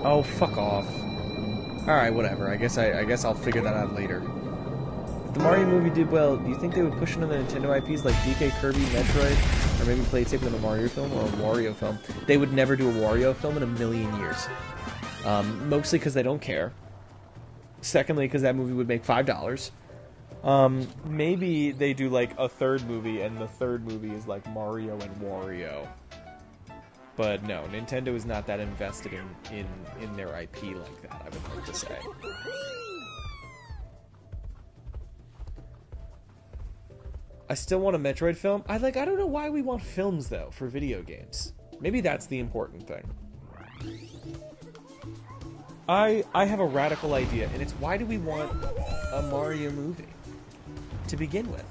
Oh, fuck off. Alright, whatever. I guess I'll figure that out later. If the Mario movie did well, do you think they would push another Nintendo IPs like DK, Kirby, Metroid, or maybe play it safe with a Mario film or a Wario film? They would never do a Wario film in a million years. Mostly because they don't care. Secondly, because that movie would make $5. Maybe they do like a third movie, and the third movie is like Mario and Wario. But no, Nintendo is not that invested in their IP like that, I would like to say. I still want a Metroid film. I don't know why we want films though for video games. Maybe that's the important thing. I have a radical idea, and it's why do we want a Mario movie to begin with?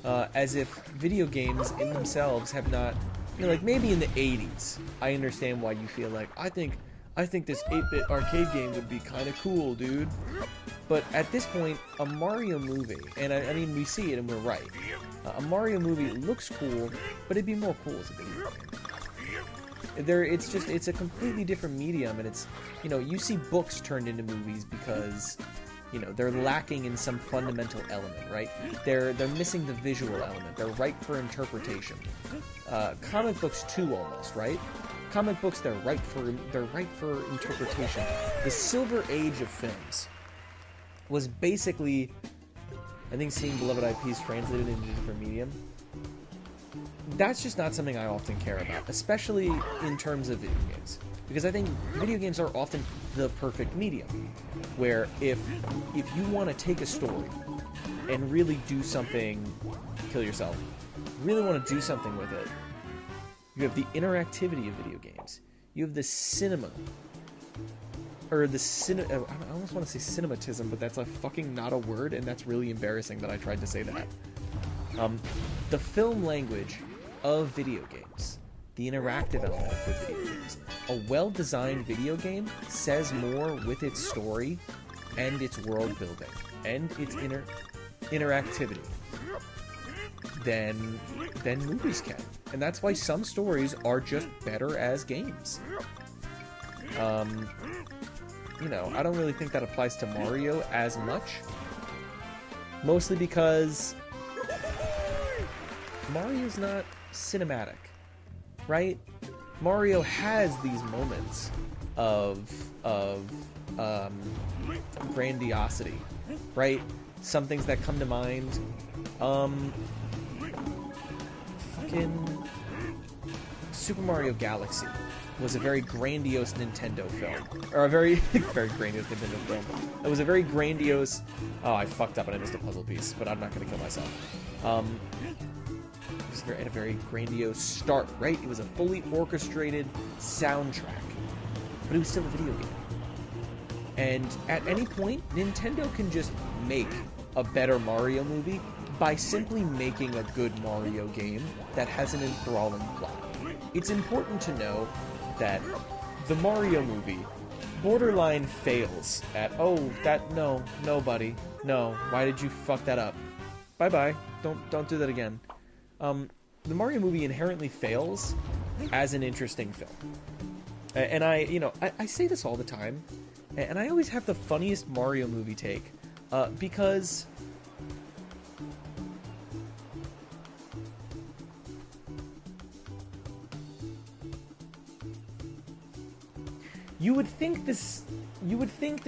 As if video games in themselves have not, like maybe in the 80s, I understand why you feel like, I think this 8-bit arcade game would be kind of cool, dude. But at this point, a Mario movie, and I mean, we see it and we're right. A Mario movie looks cool, but it'd be more cool as a video game. It's a completely different medium, and it's, you see books turned into movies because, they're lacking in some fundamental element, right? They're missing the visual element. They're ripe for interpretation. Comic books too, almost, right? Comic books, they're ripe for interpretation. The Silver Age of films was basically, I think, seeing beloved IPs translated into a different medium. That's just not something I often care about, especially in terms of video games. Because I think video games are often the perfect medium, where if you want to take a story and really do something, kill yourself, really want to do something with it, you have the interactivity of video games. You have the cinema, or I almost want to say cinematism, but that's fucking not a word, and that's really embarrassing that I tried to say that. The film language of video games, the interactive element of video games. A well-designed video game says more with its story and its world building and its interactivity than movies can. And that's why some stories are just better as games. I don't really think that applies to Mario as much. Mostly because Mario's not cinematic, right? Mario has these moments of grandiosity, right? Some things that come to mind. Fucking Super Mario Galaxy was a very grandiose Nintendo film, or a very very grandiose Nintendo film. It was a very grandiose. Oh, I fucked up and I missed a puzzle piece, but I'm not going to kill myself. It had a very grandiose start, right? It was a fully orchestrated soundtrack, but it was still a video game. And at any point, Nintendo can just make a better Mario movie by simply making a good Mario game that has an enthralling plot. It's important to know that the Mario movie borderline fails at, no, buddy, no, why did you fuck that up? Bye-bye, don't do that again. The Mario movie inherently fails as an interesting film. And I say this all the time, and I always have the funniest Mario movie take, because you would think this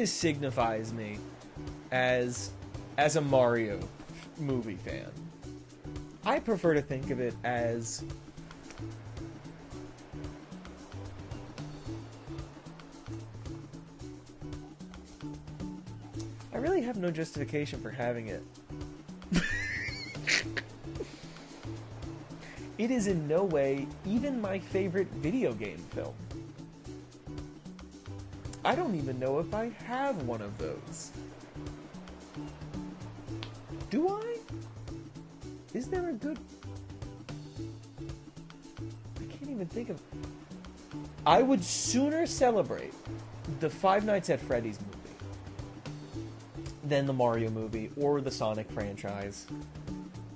signifies me as a Mario movie fan. I prefer to think of it as I really have no justification for having it. It is in no way even my favorite video game film. I don't even know if I have one of those. Do I? Is there a good... I can't even think of... I would sooner celebrate the Five Nights at Freddy's movie than the Mario movie or the Sonic franchise.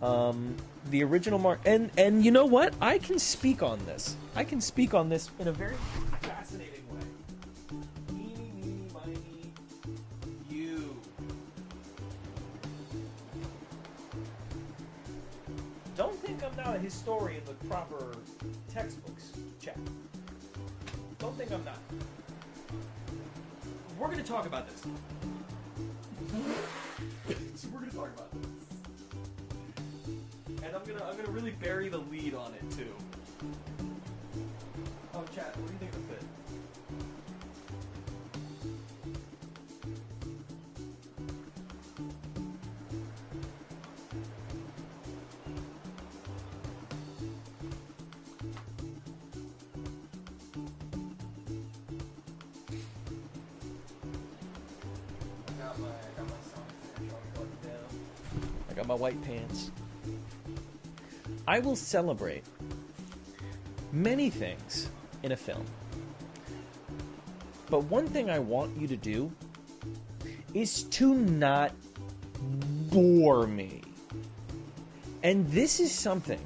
The original and you know what? I can speak on this. I can speak on this in a very fascinating way. not a historian with proper textbooks, chat. Don't think I'm not. We're going to talk about this. We're going to talk about this. And I'm gonna really bury the lead on it too. Oh, chat, what do you think of the fit? I got my white pants. I will celebrate many things in a film. But one thing I want you to do is to not bore me. And this is something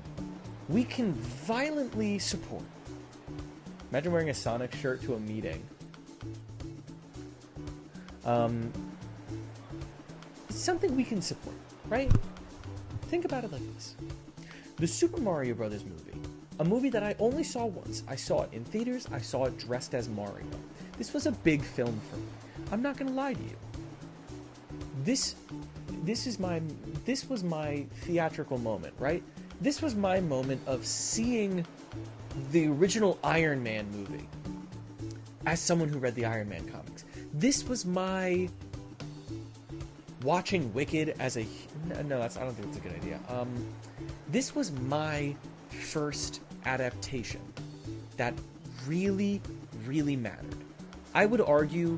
we can violently support. Imagine wearing a Sonic shirt to a meeting. It's something we can support, right? Think about it like this. The Super Mario Brothers movie, a movie that I only saw once. I saw it in theaters, I saw it dressed as Mario. This was a big film for me. I'm not going to lie to you. This was my theatrical moment, right? This was my moment of seeing the original Iron Man movie as someone who read the Iron Man comics. This was my watching Wicked as a... No, I don't think it's a good idea. This was my first adaptation that really, really mattered. I would argue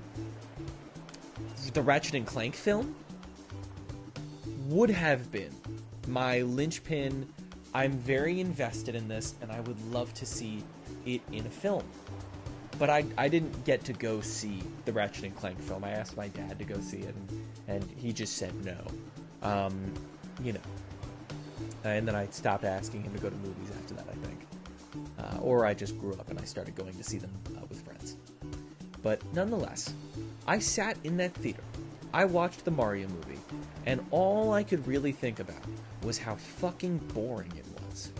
the Ratchet and Clank film would have been my linchpin. I'm very invested in this, and I would love to see it in a film. But I didn't get to go see the Ratchet and Clank film. I asked my dad to go see it, and he just said no. And then I stopped asking him to go to movies after that, I think. Or I just grew up and I started going to see them with friends. But nonetheless, I sat in that theater. I watched the Mario movie, and all I could really think about was how fucking boring it was.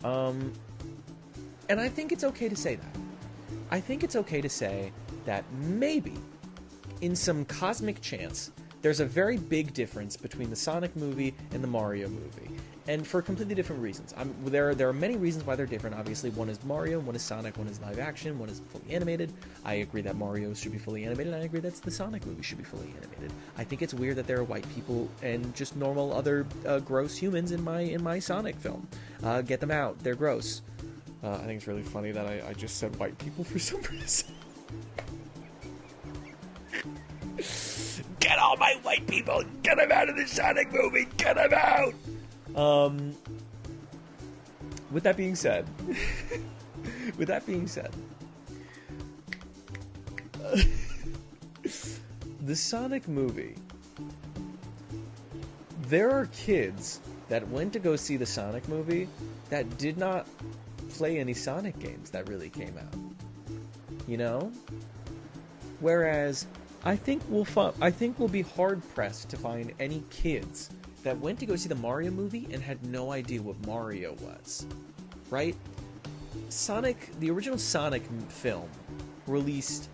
And I think it's okay to say that. I think it's okay to say that maybe, in some cosmic chance, there's a very big difference between the Sonic movie and the Mario movie, and for completely different reasons. There are many reasons why they're different. Obviously, one is Mario, one is Sonic, one is live action, one is fully animated. I agree that Mario should be fully animated, and I agree that the Sonic movie should be fully animated. I think it's weird that there are white people and just normal other gross humans in my Sonic film. Get them out. They're gross. I think it's really funny that I just said white people for some reason. Get all my white people! Get them out of the Sonic movie! Get them out! With that being said, the Sonic movie, there are kids that went to go see the Sonic movie that did not play any Sonic games that really came out. You know? Whereas I think we'll be hard pressed to find any kids that went to go see the Mario movie and had no idea what Mario was. Right? Sonic, the original Sonic film, released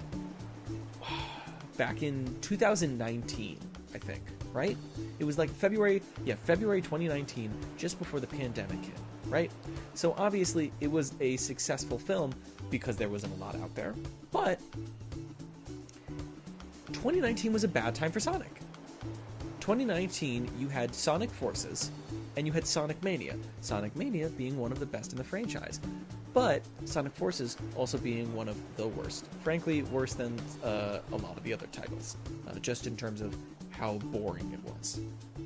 back in 2019, I think, right? It was like February 2019, just before the pandemic hit, right? So obviously it was a successful film because there wasn't a lot out there, but 2019 was a bad time for Sonic. 2019, you had Sonic Forces, and you had Sonic Mania. Sonic Mania being one of the best in the franchise, but Sonic Forces also being one of the worst. Frankly, worse than a lot of the other titles, just in terms of how boring it was.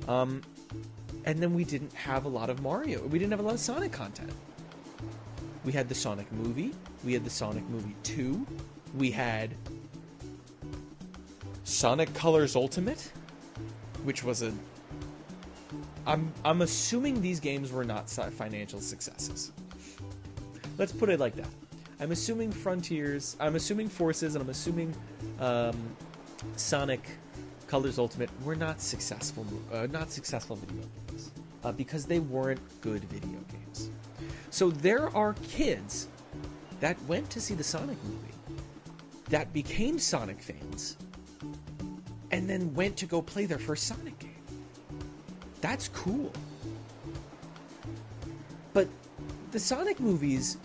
And then we didn't have a lot of Mario. We didn't have a lot of Sonic content. We had the Sonic movie. We had the Sonic movie 2. We had Sonic Colors Ultimate, which was I'm assuming these games were not financial successes. Let's put it like that. I'm assuming Frontiers, I'm assuming Forces, and I'm assuming Sonic Colors Ultimate were not successful video games. because they weren't good video games. So there are kids that went to see the Sonic movie that became Sonic fans and then went to go play their first Sonic game. That's cool. But the Sonic movies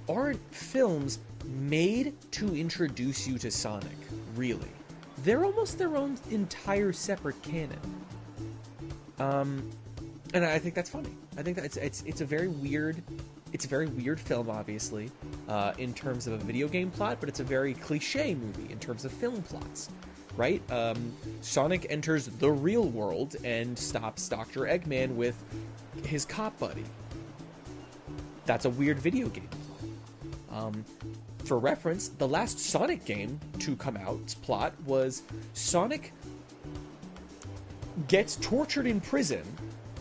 aren't films made to introduce you to Sonic, really. They're almost their own entire separate canon. And I think that's funny. I think that it's a very weird film, obviously, in terms of a video game plot, but it's a very cliche movie in terms of film plots, right? Sonic enters the real world and stops Dr. Eggman with his cop buddy. That's a weird video game plot. For reference, the last Sonic game to come out's plot was Sonic gets tortured in prison,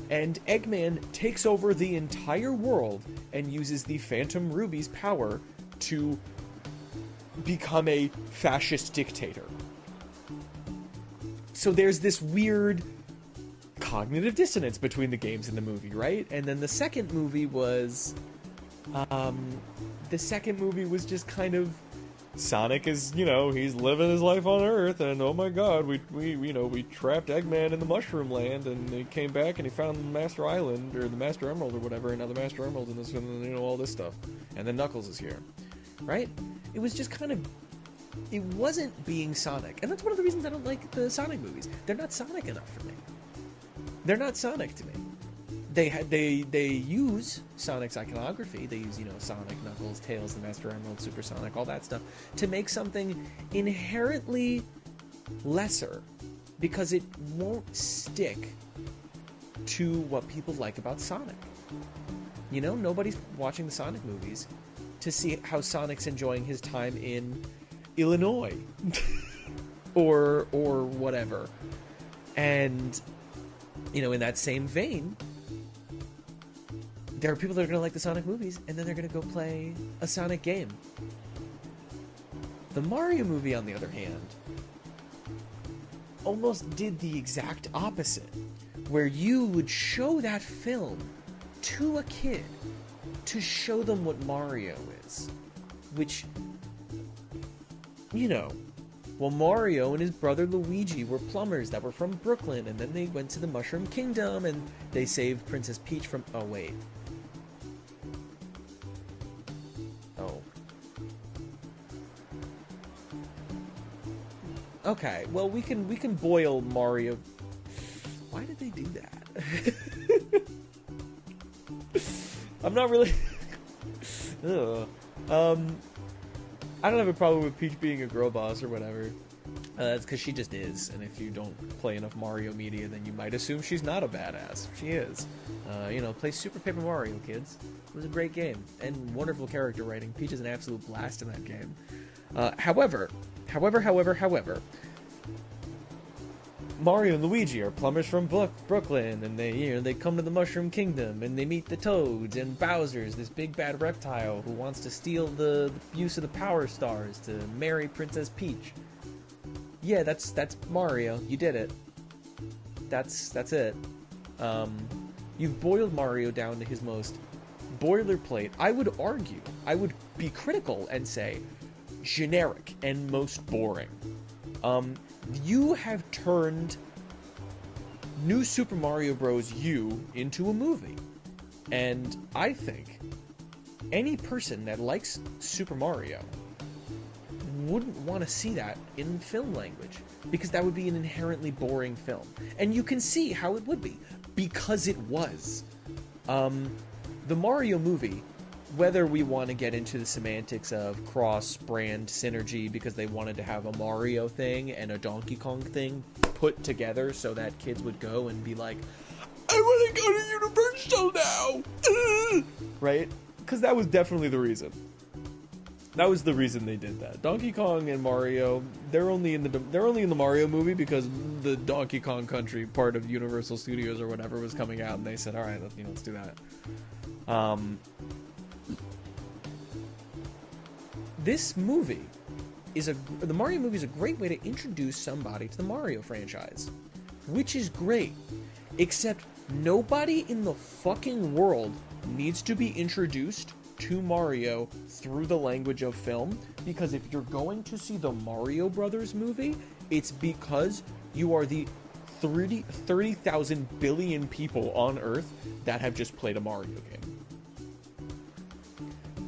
and Eggman takes over the entire world and uses the Phantom Ruby's power to become a fascist dictator. So there's this weird cognitive dissonance between the games and the movie, right? And then the second movie was just kind of Sonic is, he's living his life on Earth, and oh my God, we trapped Eggman in the Mushroom Land, and he came back and he found the Master Island, or the Master Emerald, or whatever, and now the Master Emerald, and this, and all this stuff, and then Knuckles is here, right? It was just kind of, it wasn't being Sonic, and that's one of the reasons I don't like the Sonic movies. They're not Sonic enough for me. They're not Sonic to me. They use Sonic's iconography. They use, Sonic, Knuckles, Tails, the Master Emerald, Super Sonic, all that stuff, to make something inherently lesser, because it won't stick to what people like about Sonic. Nobody's watching the Sonic movies to see how Sonic's enjoying his time in Illinois or whatever. And, in that same vein, there are people that are going to like the Sonic movies, and then they're going to go play a Sonic game. The Mario movie, on the other hand, almost did the exact opposite, where you would show that film to a kid to show them what Mario is. Which, well, Mario and his brother Luigi were plumbers that were from Brooklyn, and then they went to the Mushroom Kingdom, and they saved Princess Peach from... Oh, wait. Oh. Okay, well, we can boil Mario... Why did they do that? I'm not really... Ugh. I don't have a problem with Peach being a girl boss or whatever. That's because she just is, and if you don't play enough Mario media, then you might assume she's not a badass. She is. Play Super Paper Mario, kids. It was a great game, and wonderful character writing. Peach is an absolute blast in that game. However, Mario and Luigi are plumbers from Brooklyn, and they come to the Mushroom Kingdom, and they meet the Toads, and Bowser's this big bad reptile who wants to steal the use of the Power Stars to marry Princess Peach. Yeah, that's Mario. You did it. That's it. You've boiled Mario down to his most boilerplate. I would argue, I would be critical and say generic and most boring. You have turned New Super Mario Bros. U into a movie. And I think any person that likes Super Mario wouldn't want to see that in film language, because that would be an inherently boring film. And you can see how it would be, because it was. The Mario movie, whether we want to get into the semantics of cross-brand synergy because they wanted to have a Mario thing and a Donkey Kong thing put together so that kids would go and be like, I want to go to Universal now! Right? Because that was definitely the reason. That was the reason they did that. Donkey Kong and Mario, they're only in the Mario movie because the Donkey Kong Country part of Universal Studios or whatever was coming out, and they said, all right, let's do that. This movie the Mario movie is a great way to introduce somebody to the Mario franchise, which is great. Except Nobody in the fucking world needs to be introduced to Mario through the language of film, because if you're going to see the Mario Brothers movie, it's because you are the 30,000 billion people on Earth that have just played a Mario game.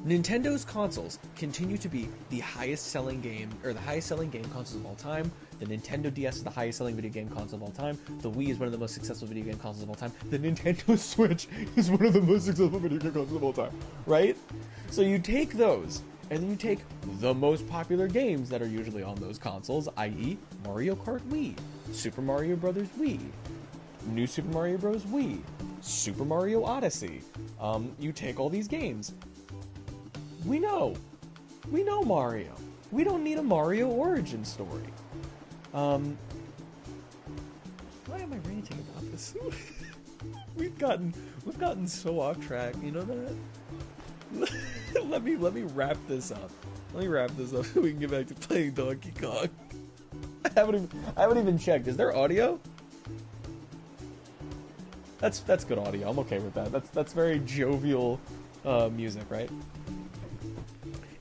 Nintendo's consoles continue to be the highest selling game consoles of all time. The Nintendo DS is the highest selling video game console of all time. The Wii is one of the most successful video game consoles of all time. The Nintendo Switch is one of the most successful video game consoles of all time, right? So you take those, and then you take the most popular games that are usually on those consoles, i.e. Mario Kart Wii, Super Mario Bros. Wii, New Super Mario Bros. Wii, Super Mario Odyssey. You take all these games. We know Mario. We don't need a Mario origin story. Why am I ranting about this? We've gotten so off track. You know that? let me wrap this up. Let me wrap this up so we can get back to playing Donkey Kong. I haven't even checked. Is there audio? That's good audio. I'm okay with that. That's very jovial music, right?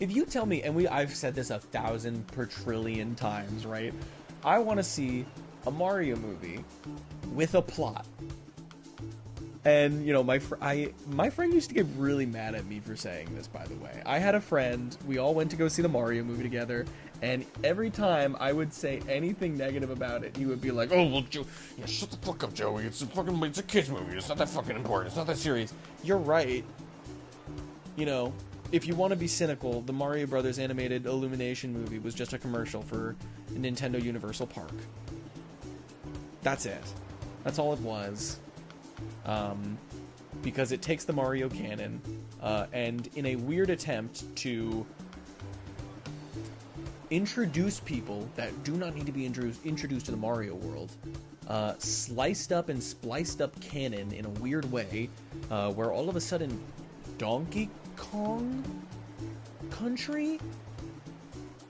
If you tell me, and I've said this 1,000 per trillion times, right? I want to see a Mario movie with a plot. And, you know, my friend used to get really mad at me for saying this, by the way. I had a friend, we all went to go see the Mario movie together, and every time I would say anything negative about it, he would be like, oh, well, yeah, shut the fuck up, Joey. It's a kid's movie. It's not that fucking important. It's not that serious. You're right. You know, if you want to be cynical, the Mario Brothers animated Illumination movie was just a commercial for Nintendo Universal Park. That's it. That's all it was. Because it takes the Mario canon, and in a weird attempt to introduce people that do not need to be introduced to the Mario world, sliced up and spliced up canon in a weird way, where all of a sudden Donkey Kong Country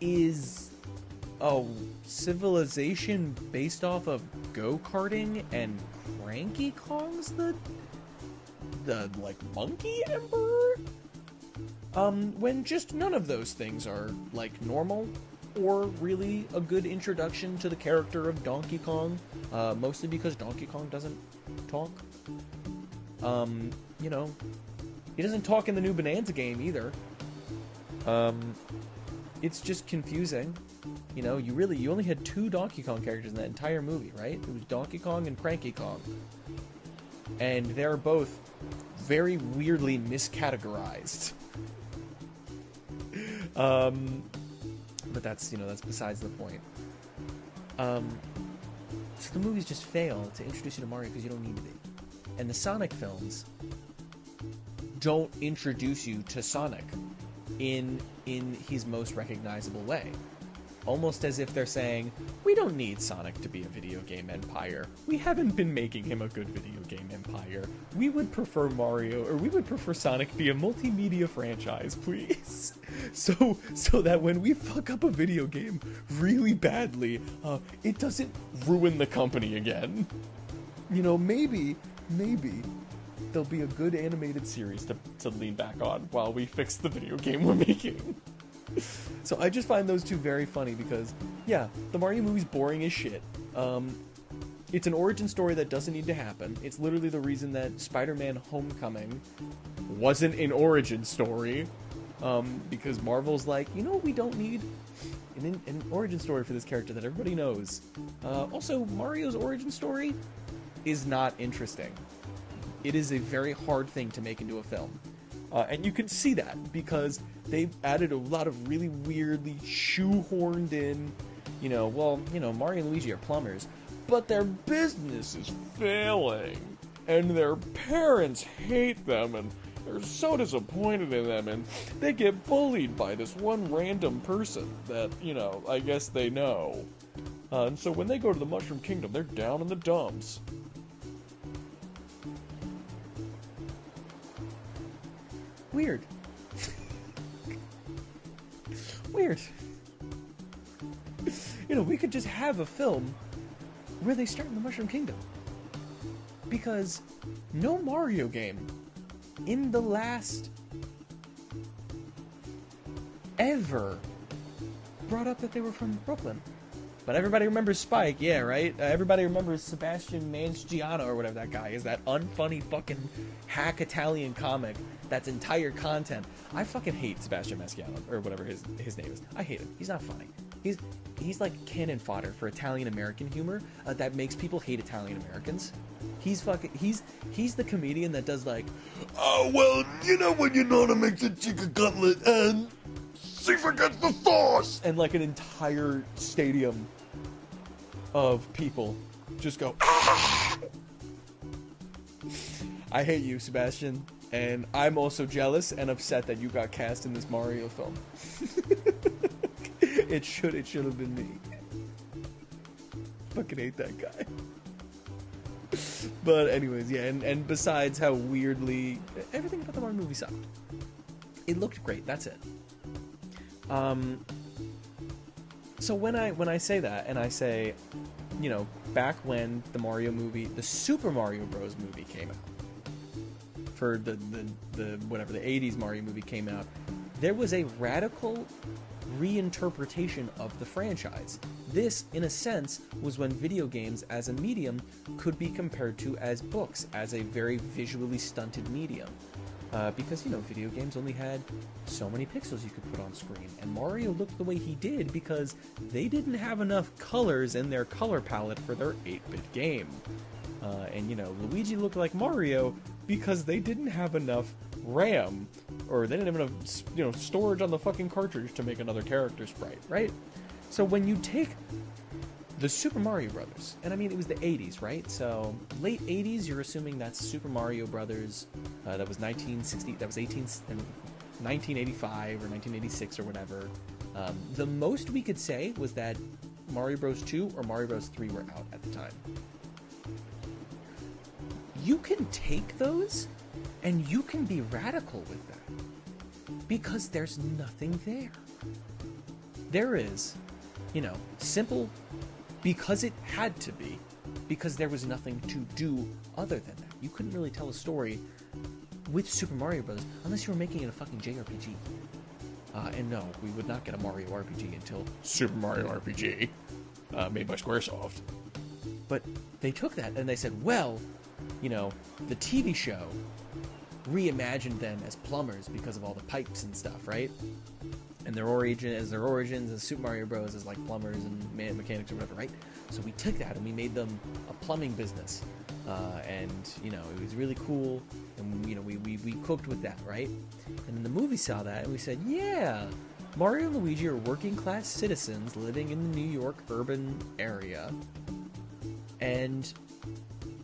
is a civilization based off of go-karting, and Cranky Kong's the like monkey emperor? When just none of those things are like normal or really a good introduction to the character of Donkey Kong, mostly because Donkey Kong doesn't talk. You know, he doesn't talk in the new Bonanza game either. It's just confusing. You know, you only had 2 Donkey Kong characters in that entire movie, right? It was Donkey Kong and Cranky Kong. And they're both very weirdly miscategorized. But that's besides the point. So the movies just fail to introduce you to Mario because you don't need to be. And the Sonic films don't introduce you to Sonic in his most recognizable way. Almost as if they're saying, we don't need Sonic to be a video game empire. We haven't been making him a good video game empire. We would prefer Sonic to be a multimedia franchise, please. So that when we fuck up a video game really badly, it doesn't ruin the company again. You know, maybe there'll be a good animated series to lean back on while we fix the video game we're making. So I just find those two very funny because, yeah, the Mario movie's boring as shit. It's an origin story that doesn't need to happen. It's literally the reason that Spider-Man Homecoming wasn't an origin story. Because Marvel's like, you know what we don't need? An origin story for this character that everybody knows. Also, Mario's origin story is not interesting. It is a very hard thing to make into a film. And you can see that because they've added a lot of really weirdly shoehorned in, Mario and Luigi are plumbers, but their business is failing, and their parents hate them, and they're so disappointed in them, and they get bullied by this one random person that, I guess they know. And so when they go to the Mushroom Kingdom, they're down in the dumps. Weird. Weird. We could just have a film where they start in the Mushroom Kingdom. Because no Mario game in the last ever brought up that they were from Brooklyn. But everybody remembers Spike, yeah, right? Everybody remembers Sebastian Maniscalco or whatever that guy is, that unfunny fucking hack Italian comic that's entire content. I fucking hate Sebastian Maniscalco, or whatever his name is. I hate him. He's not funny. He's like cannon fodder for Italian American humor that makes people hate Italian Americans. He's the comedian that does like, oh, well, you know when you know how to make the chicken cutlet and she forgets the sauce, and like an entire stadium of people just go, ah! I hate you, Sebastian, and I'm also jealous and upset that you got cast in this Mario film. It should have been me. Fucking hate that guy. But anyways, yeah, and besides how weirdly everything about the Mario movie sucked. It looked great, that's it. So when I say that, and I say, you know, back when the Mario movie, the Super Mario Bros. Movie came out, for the whatever, the 80s Mario movie came out, there was a radical reinterpretation of the franchise. This, in a sense, was when video games as a medium could be compared to as books, as a very visually stunted medium. Because, you know, video games only had so many pixels you could put on screen. And Mario looked the way he did because they didn't have enough colors in their color palette for their 8-bit game. And, you know, Luigi looked like Mario because they didn't have enough RAM, or they didn't have enough, you know, storage on the fucking cartridge to make another character sprite, right? So when you take the Super Mario Brothers, and I mean, it was the 80s, right? So late 80s, you're assuming that's Super Mario Brothers. That was 1960. That was 1985 or 1986 or whatever. The most we could say was that Mario Bros. 2 or Mario Bros. 3 were out at the time. You can take those, and you can be radical with that, because there's nothing there. There is, you know, simple. Because it had to be. Because there was nothing to do other than that. You couldn't really tell a story with Super Mario Bros. Unless you were making it a fucking JRPG. And no, we would not get a Mario RPG until Super Mario RPG, made by Squaresoft. But they took that and they said, well, you know, the TV show reimagined them as plumbers because of all the pipes and stuff, right? And their origins as Super Mario Bros. As like plumbers and mechanics or whatever, right? So we took that and we made them a plumbing business, and you know, it was really cool, and you know, we cooked with that, right? And then the movie saw that and we said, yeah, Mario and Luigi are working class citizens living in the New York urban area, and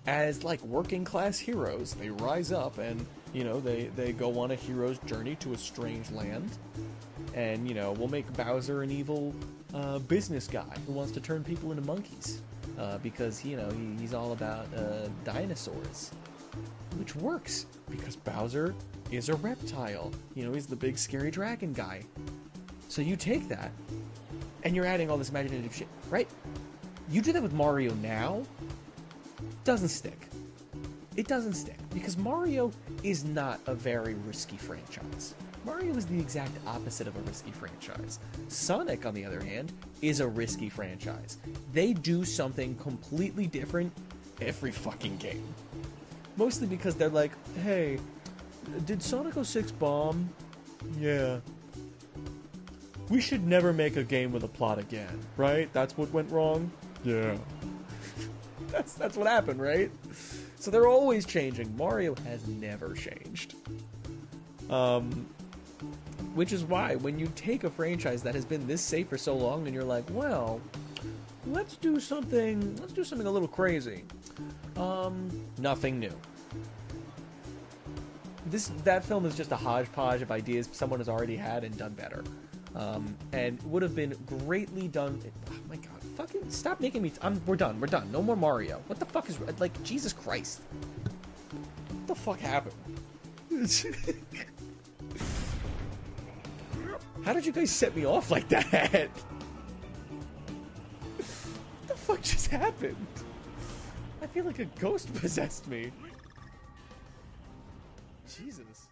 as like working class heroes, they rise up and, you know, they go on a hero's journey to a strange land. And, you know, we'll make Bowser an evil business guy who wants to turn people into monkeys. Because, you know, he's all about dinosaurs. Which works, because Bowser is a reptile. You know, he's the big scary dragon guy. So you take that, and you're adding all this imaginative shit, right? You do that with Mario now, doesn't stick. It doesn't stick, because Mario is not a very risky franchise. Mario is the exact opposite of a risky franchise. Sonic, on the other hand, is a risky franchise. They do something completely different every fucking game. Mostly because they're like, hey, did Sonic 06 bomb? Yeah. We should never make a game with a plot again, right? That's what went wrong? Yeah. That's what happened, right? So they're always changing. Mario has never changed. Which is why when you take a franchise that has been this safe for so long and you're like, well, let's do something a little crazy. Nothing new. That film is just a hodgepodge of ideas someone has already had and done better. And would have been greatly done. Oh my god, fucking stop making me. We're done. No more Mario. What the fuck is, like, Jesus Christ? What the fuck happened? How did you guys set me off like that? What the fuck just happened? I feel like a ghost possessed me. Jesus.